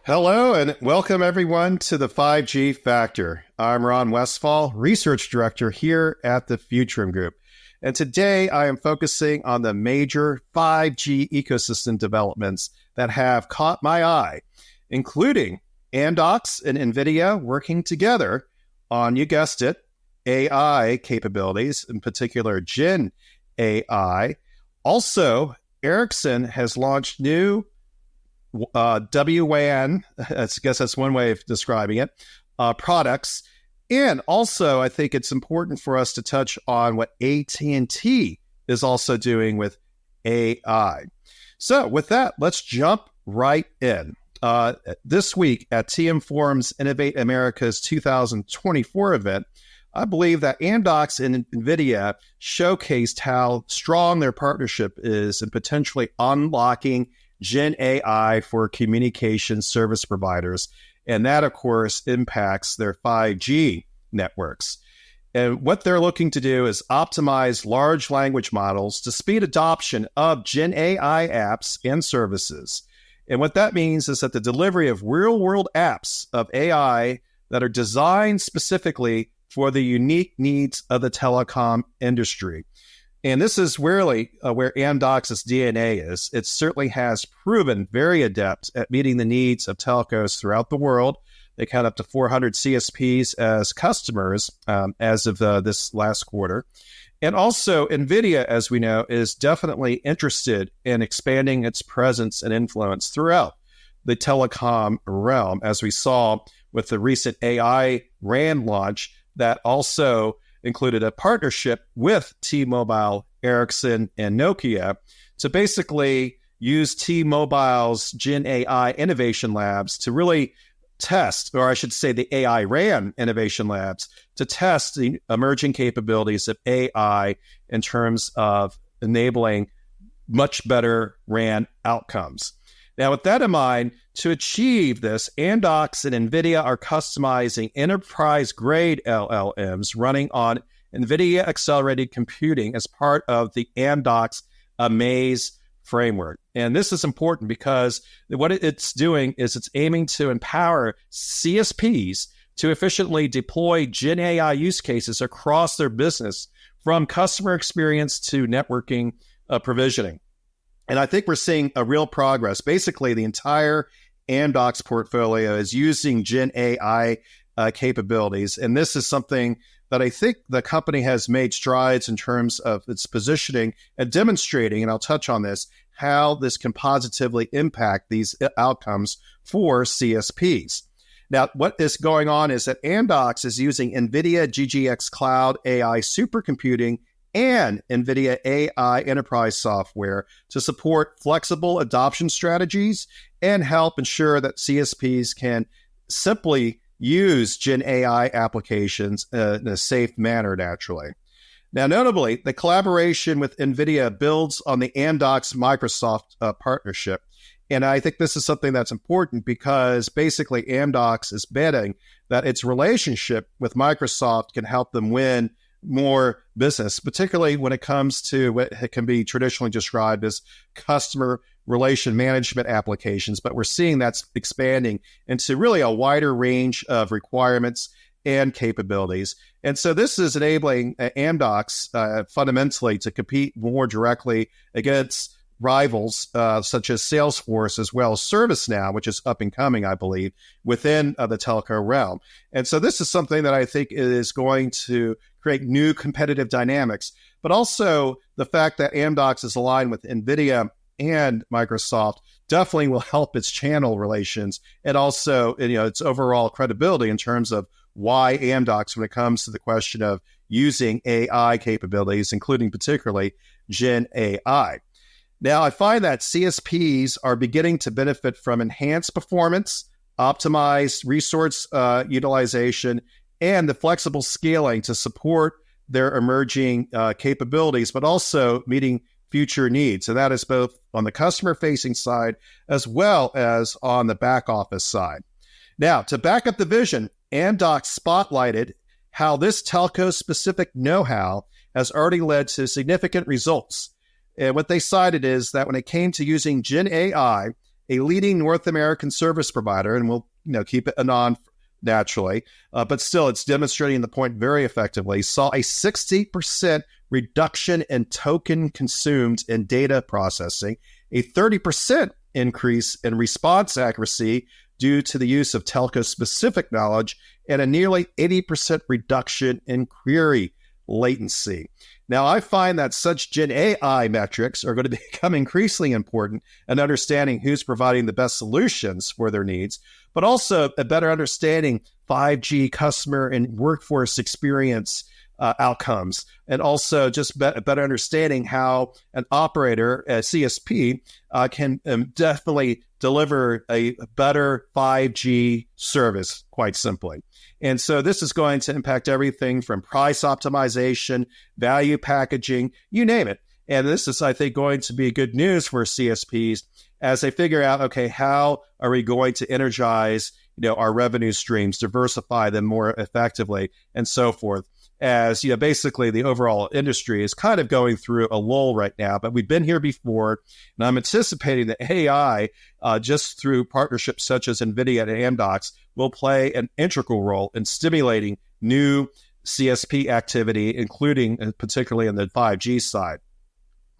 Hello and welcome everyone to the 5G Factor. I'm Ron Westfall, Research Director here at the Futurum Group. And today I am focusing on the major 5G ecosystem developments that have caught my eye, including Amdocs and NVIDIA working together on, you guessed it, AI capabilities, in particular GenAI. Also, Ericsson has launched new WAN, I guess that's one way of describing it, products. And also, I think it's important for us to touch on what AT&T is also doing with AI. So with that, let's jump right in. This week at TM Forum's Innovate America's 2024 event, I believe that Amdocs and NVIDIA showcased how strong their partnership is in potentially unlocking GenAI for communication service providers. And that, of course, impacts their 5G networks. And what they're looking to do is optimize large language models to speed adoption of GenAI apps and services. And what that means is that the delivery of real-world apps of AI that are designed specifically for the unique needs of the telecom industry. And this is really where Amdocs' DNA is. It certainly has proven very adept at meeting the needs of telcos throughout the world. They count up to 400 CSPs as customers as of this last quarter. And also, NVIDIA, as we know, is definitely interested in expanding its presence and influence throughout the telecom realm, as we saw with the recent AI RAN launch that also included a partnership with T-Mobile, Ericsson, and Nokia to basically use T-Mobile's GenAI Innovation Labs to really test, or I should say the AI RAN Innovation Labs, to test the emerging capabilities of AI in terms of enabling much better RAN outcomes. Now, with that in mind, to achieve this, Amdocs and NVIDIA are customizing enterprise-grade LLMs running on NVIDIA accelerated computing as part of the Amdocs Amaze framework. And this is important because what it's doing is it's aiming to empower CSPs to efficiently deploy GenAI use cases across their business, from customer experience to networking provisioning. And I think we're seeing a real progress. Basically, the entire Amdocs portfolio is using GenAI capabilities. And this is something that I think the company has made strides in terms of its positioning and demonstrating, and I'll touch on this, how this can positively impact these outcomes for CSPs. Now, what is going on is that Amdocs is using NVIDIA GGX Cloud AI supercomputing and NVIDIA AI enterprise software to support flexible adoption strategies and help ensure that CSPs can simply use GenAI applications in a safe manner, naturally. Now, notably, the collaboration with NVIDIA builds on the Amdocs-Microsoft partnership. And I think this is something that's important because basically Amdocs is betting that its relationship with Microsoft can help them win more business, particularly when it comes to what can be traditionally described as customer relation management applications. But we're seeing that's expanding into really a wider range of requirements and capabilities. And so this is enabling Amdocs fundamentally to compete more directly against rivals such as Salesforce, as well as ServiceNow, which is up and coming, I believe, within the telco realm. And so this is something that I think is going to create new competitive dynamics, but also the fact that Amdocs is aligned with NVIDIA and Microsoft definitely will help its channel relations and also its overall credibility in terms of why Amdocs, when it comes to the question of using AI capabilities, including particularly GenAI. Now, I find that CSPs are beginning to benefit from enhanced performance, optimized resource utilization, and the flexible scaling to support their emerging capabilities, but also meeting future needs. And that is both on the customer-facing side as well as on the back office side. Now, to back up the vision, Amdocs spotlighted how this telco-specific know-how has already led to significant results. And what they cited is that when it came to using GenAI, a leading North American service provider, and we'll keep it anon naturally, but still it's demonstrating the point very effectively, saw a 60% reduction in token consumed in data processing, a 30% increase in response accuracy due to the use of telco-specific knowledge, and a nearly 80% reduction in query latency. Now, I find that such GenAI metrics are going to become increasingly important in understanding who's providing the best solutions for their needs, but also a better understanding 5G customer and workforce experience outcomes, and also just a better understanding how an operator, a CSP, can definitely deliver a better 5G service, quite simply. And so this is going to impact everything from price optimization, value packaging, you name it. And this is, I think, going to be good news for CSPs as they figure out, okay, how are we going to energize, our revenue streams, diversify them more effectively, and so forth. As basically the overall industry is kind of going through a lull right now, but we've been here before, and I'm anticipating that AI, just through partnerships such as NVIDIA and Amdocs, will play an integral role in stimulating new CSP activity, including particularly on the 5G side.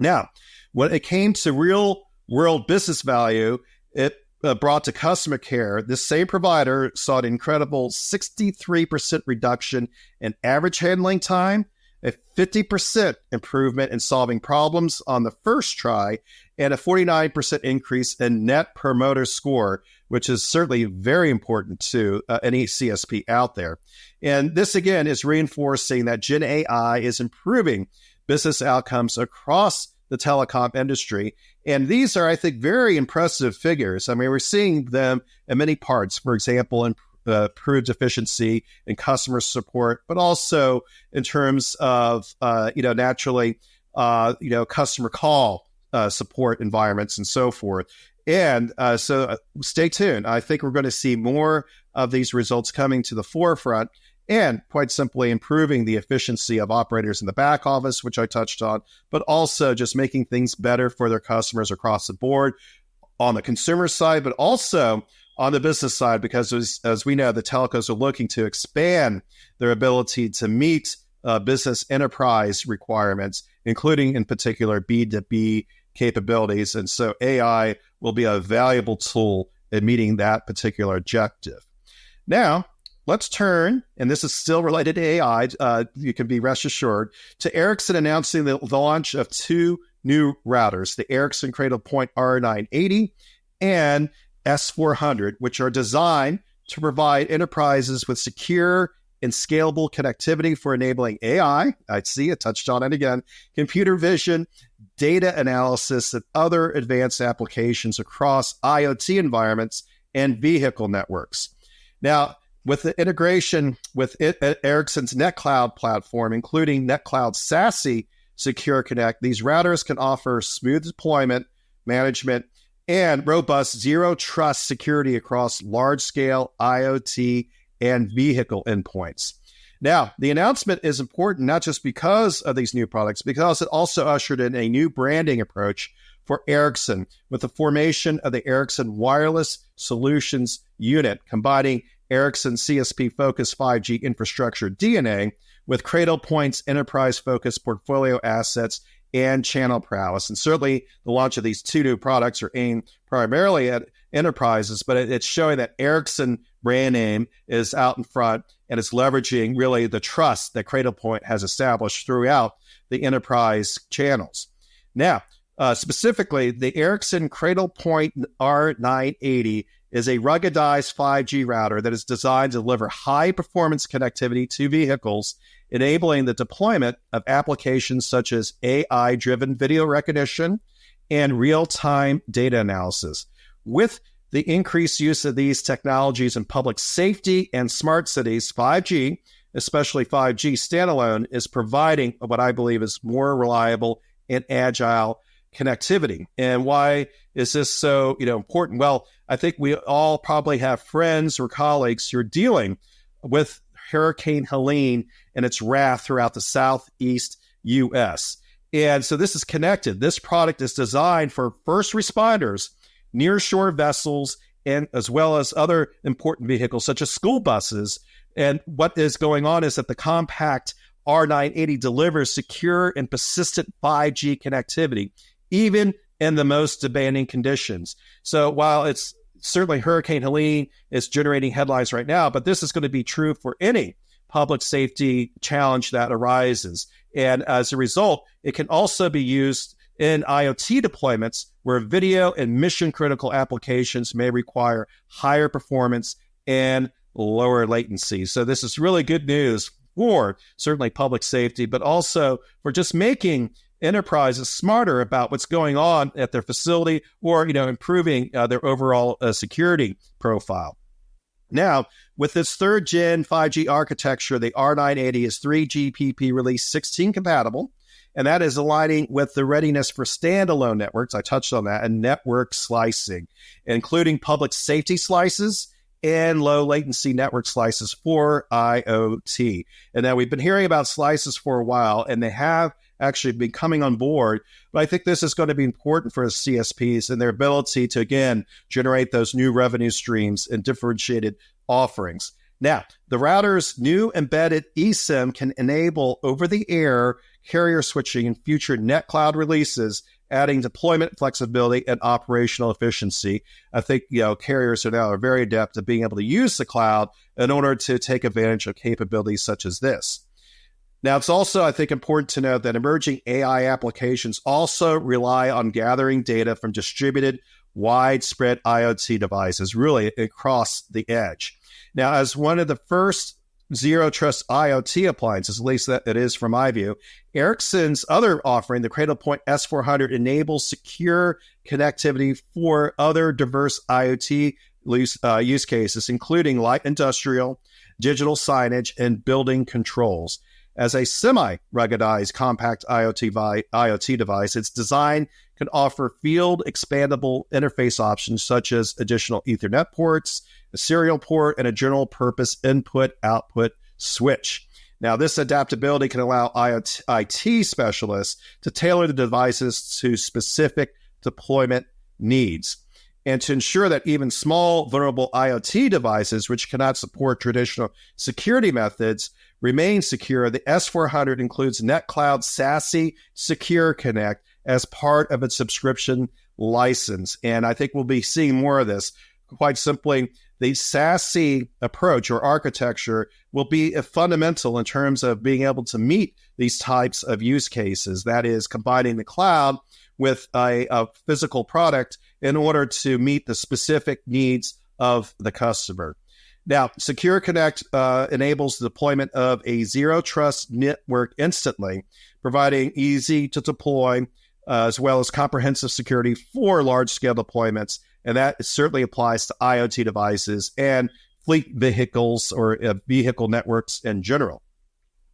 Now, when it came to real world business value, it brought to customer care, this same provider saw an incredible 63% reduction in average handling time, a 50% improvement in solving problems on the first try, and a 49% increase in net promoter score, which is certainly very important to any CSP out there. And this, again, is reinforcing that GenAI is improving business outcomes across the telecom industry. And these are, I think, very impressive figures. I mean, we're seeing them in many parts, for example, improved efficiency in customer support, but also in terms of, naturally, customer call support environments and so forth. And so stay tuned. I think we're going to see more of these results coming to the forefront, and quite simply improving the efficiency of operators in the back office, which I touched on, but also just making things better for their customers across the board on the consumer side, but also on the business side, because as we know, the telcos are looking to expand their ability to meet business enterprise requirements, including in particular B2B capabilities. And so AI will be a valuable tool in meeting that particular objective. Now, let's turn, and this is still related to AI, you can be rest assured, to Ericsson announcing the launch of two new routers, the Ericsson Cradlepoint R980 and S400, which are designed to provide enterprises with secure and scalable connectivity for enabling AI, I touched on it again, computer vision, data analysis, and other advanced applications across IoT environments and vehicle networks. Now, with the integration with Ericsson's NetCloud platform, including NetCloud SASE Secure Connect, these routers can offer smooth deployment, management, and robust zero-trust security across large-scale IoT and vehicle endpoints. Now, the announcement is important not just because of these new products, because it also ushered in a new branding approach for Ericsson with the formation of the Ericsson Wireless Solutions unit, combining Ericsson's CSP-focused 5G infrastructure DNA with Cradlepoint's enterprise-focused portfolio assets and channel prowess. And certainly the launch of these two new products are aimed primarily at enterprises, but it's showing that Ericsson brand name is out in front, and it's leveraging really the trust that Cradlepoint has established throughout the enterprise channels. Now, specifically, the Ericsson Cradlepoint R980 is a ruggedized 5G router that is designed to deliver high-performance connectivity to vehicles, enabling the deployment of applications such as AI-driven video recognition and real-time data analysis. With the increased use of these technologies in public safety and smart cities, 5G, especially 5G standalone, is providing what I believe is more reliable and agile connectivity. And why is this so important? Well, I think we all probably have friends or colleagues who are dealing with Hurricane Helene and its wrath throughout the southeast U.S. And so this is connected. This product is designed for first responders nearshore vessels, and as well as other important vehicles such as school buses. And what is going on is that the compact R980 delivers secure and persistent 5G connectivity, even in the most demanding conditions. So while it's certainly Hurricane Helene is generating headlines right now, but this is going to be true for any public safety challenge that arises. And as a result, it can also be used in IoT deployments where video and mission-critical applications may require higher performance and lower latency. So this is really good news for certainly public safety, but also for just making enterprises smarter about what's going on at their facility or, improving their overall security profile. Now, with this third gen 5G architecture, the R980 is 3GPP release 16 compatible, and that is aligning with the readiness for standalone networks. I touched on that, and network slicing, including public safety slices and low latency network slices for IoT. And now we've been hearing about slices for a while, and they have actually been coming on board. But I think this is going to be important for CSPs and their ability to, again, generate those new revenue streams and differentiated offerings. Now, the router's new embedded eSIM can enable over-the-air carrier switching in future NetCloud releases, adding deployment flexibility and operational efficiency. I think carriers are very adept at being able to use the cloud in order to take advantage of capabilities such as this. Now, it's also, I think, important to note that emerging AI applications also rely on gathering data from distributed, widespread IoT devices, really across the edge. Now, as one of the first zero-trust IoT appliances, at least that it is from my view, Ericsson's other offering, the Cradlepoint S400, enables secure connectivity for other diverse IoT use cases, including light industrial, digital signage, and building controls. As a semi-ruggedized compact IoT device, its design can offer field expandable interface options such as additional Ethernet ports, a serial port, and a general purpose input-output switch. Now, this adaptability can allow IT specialists to tailor the devices to specific deployment needs. And to ensure that even small, vulnerable IoT devices, which cannot support traditional security methods, remain secure, the S400 includes NetCloud SASE Secure Connect as part of its subscription license. And I think we'll be seeing more of this. Quite simply, the SASE approach or architecture will be fundamental in terms of being able to meet these types of use cases. That is, combining the cloud with a physical product in order to meet the specific needs of the customer. Now, Secure Connect enables the deployment of a zero-trust network instantly, providing easy to deploy as well as comprehensive security for large-scale deployments. And that certainly applies to IoT devices and fleet vehicles or vehicle networks in general.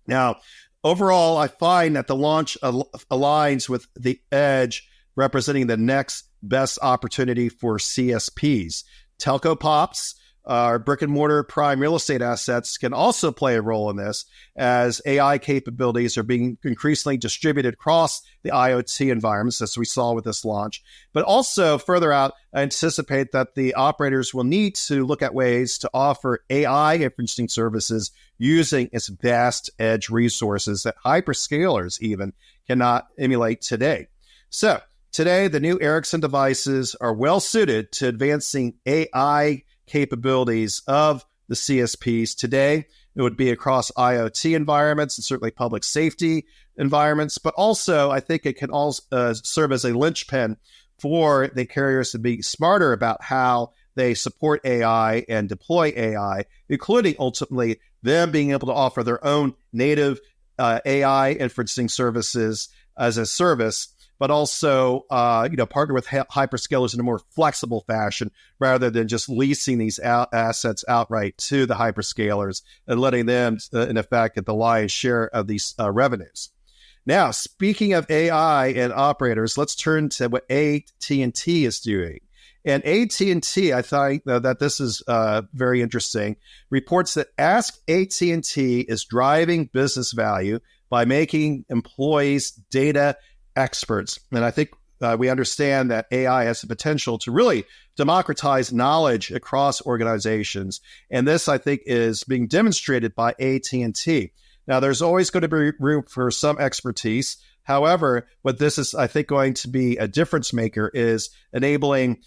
Now, overall, I find that the launch aligns with the edge, representing the next best opportunity for CSPs. Telco POPs, our brick and mortar prime real estate assets, can also play a role in this as AI capabilities are being increasingly distributed across the IoT environments, as we saw with this launch. But also further out, I anticipate that the operators will need to look at ways to offer AI inferencing services using its vast edge resources that hyperscalers even cannot emulate today. So today, the new Ericsson devices are well suited to advancing AI capabilities of the CSPs. Today, it would be across IoT environments and certainly public safety environments, but also I think it can also serve as a linchpin for the carriers to be smarter about how they support AI and deploy AI, including ultimately them being able to offer their own native AI inferencing services as a service, but also, partner with hyperscalers in a more flexible fashion rather than just leasing these assets outright to the hyperscalers and letting them, in effect, get the lion's share of these revenues. Now, speaking of AI and operators, let's turn to what AT&T is doing. And AT&T, I think that this is very interesting, reports that AskData is driving business value by making employees data experts. And I think we understand that AI has the potential to really democratize knowledge across organizations. And this, I think, is being demonstrated by AT&T. Now, there's always going to be room for some expertise. However, what this is, I think, going to be a difference maker is enabling,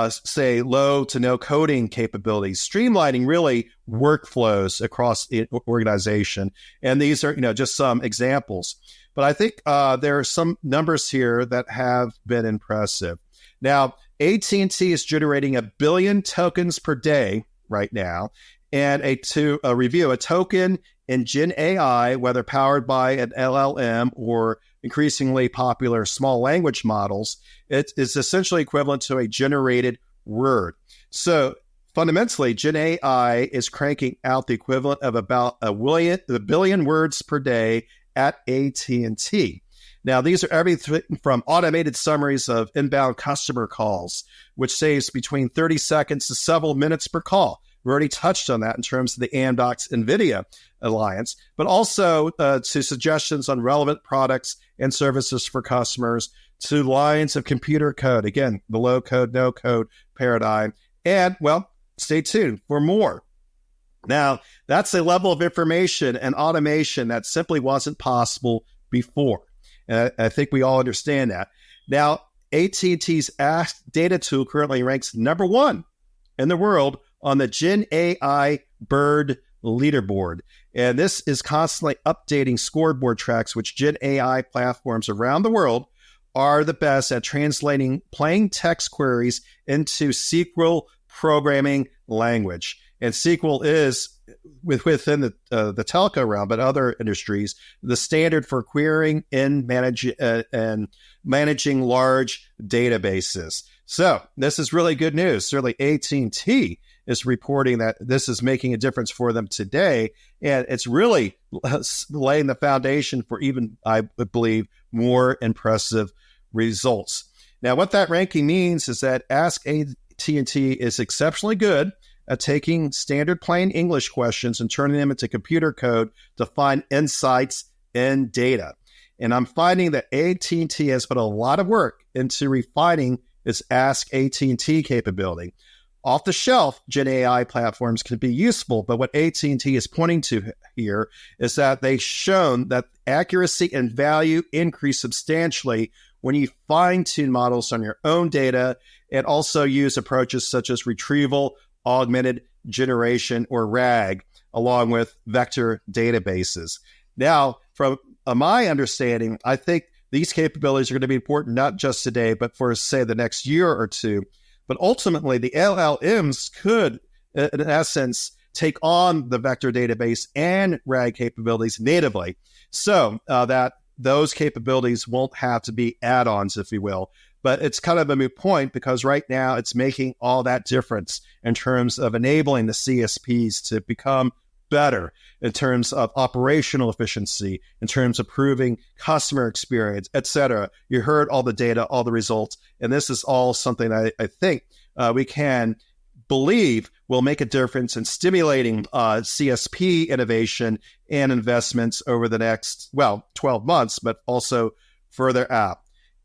say, low to no coding capabilities, streamlining really workflows across the organization. And these are, just some examples. But I think there are some numbers here that have been impressive. Now, AT&T is generating 1 billion tokens per day right now. And to review, a token in GenAI, whether powered by an LLM or increasingly popular small language models, it is essentially equivalent to a generated word. So fundamentally, GenAI is cranking out the equivalent of about a billion words per day at AT&T. Now, these are everything from automated summaries of inbound customer calls, which saves between 30 seconds to several minutes per call. We already touched on that in terms of the Amdocs and NVIDIA alliance, but also to suggestions on relevant products and services for customers, to lines of computer code. Again, the low code, no code paradigm. And, well, stay tuned for more. Now, that's a level of information and automation that simply wasn't possible before. And I think we all understand that. Now, AT&T's AskData tool currently ranks number 1 in the world on the GenAI BIRD leaderboard. And this is constantly updating scoreboard tracks, which GenAI platforms around the world are the best at translating plain text queries into SQL programming language. And SQL is, within the telco realm, but other industries, the standard for querying and managing large databases. So this is really good news. Certainly AT&T is reporting that this is making a difference for them today. And it's really laying the foundation for even, I believe, more impressive results. Now, what that ranking means is that Ask AT&T is exceptionally good at taking standard plain English questions and turning them into computer code to find insights in data. And I'm finding that AT&T has put a lot of work into refining its Ask AT&T capability. Off-the-shelf GenAI platforms can be useful, but what AT&T is pointing to here is that they've shown that accuracy and value increase substantially when you fine-tune models on your own data and also use approaches such as retrieval, augmented generation, or RAG, along with vector databases. Now, from my understanding, I think these capabilities are going to be important not just today, but for, say, the next year or two. But ultimately, the LLMs could, in essence, take on the vector database and RAG capabilities natively, so that those capabilities won't have to be add-ons, if you will. But it's kind of a moot point because right now it's making all that difference in terms of enabling the CSPs to become better in terms of operational efficiency, in terms of improving customer experience, et cetera. You heard all the data, all the results, and this is all something I think we can believe will make a difference in stimulating CSP innovation and investments over the next, 12 months, but also further out.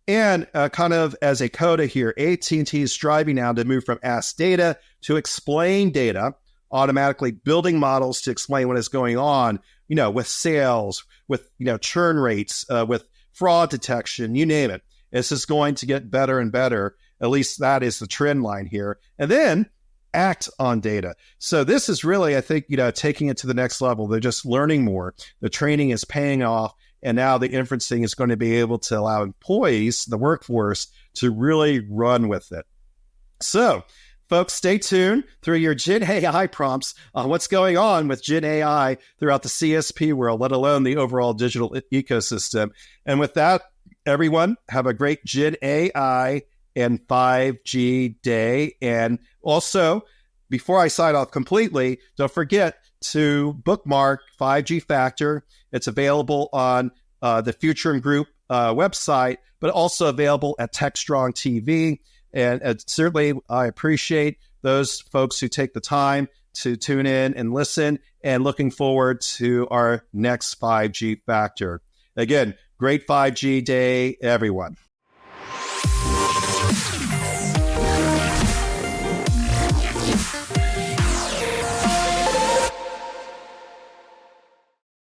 And kind of as a coda here, AT&T is striving now to move from Ask Data to Explain Data, automatically building models to explain what is going on, with sales, with, churn rates, with fraud detection, you name it. This is going to get better and better. At least that is the trend line here. And then act on data. So this is really, I think, taking it to the next level. They're just learning more. The training is paying off. And now the inferencing is going to be able to allow employees, the workforce, to really run with it. So, folks, stay tuned through your GenAI prompts on what's going on with GenAI throughout the CSP world, let alone the overall digital ecosystem. And with that, everyone, have a great GenAI and 5G day. And also, before I sign off completely, don't forget to bookmark 5G Factor. It's available on the Futurum Group website, but also available at TechStrong TV. And certainly, I appreciate those folks who take the time to tune in and listen, and looking forward to our next 5G Factor. Again, great 5G day, everyone.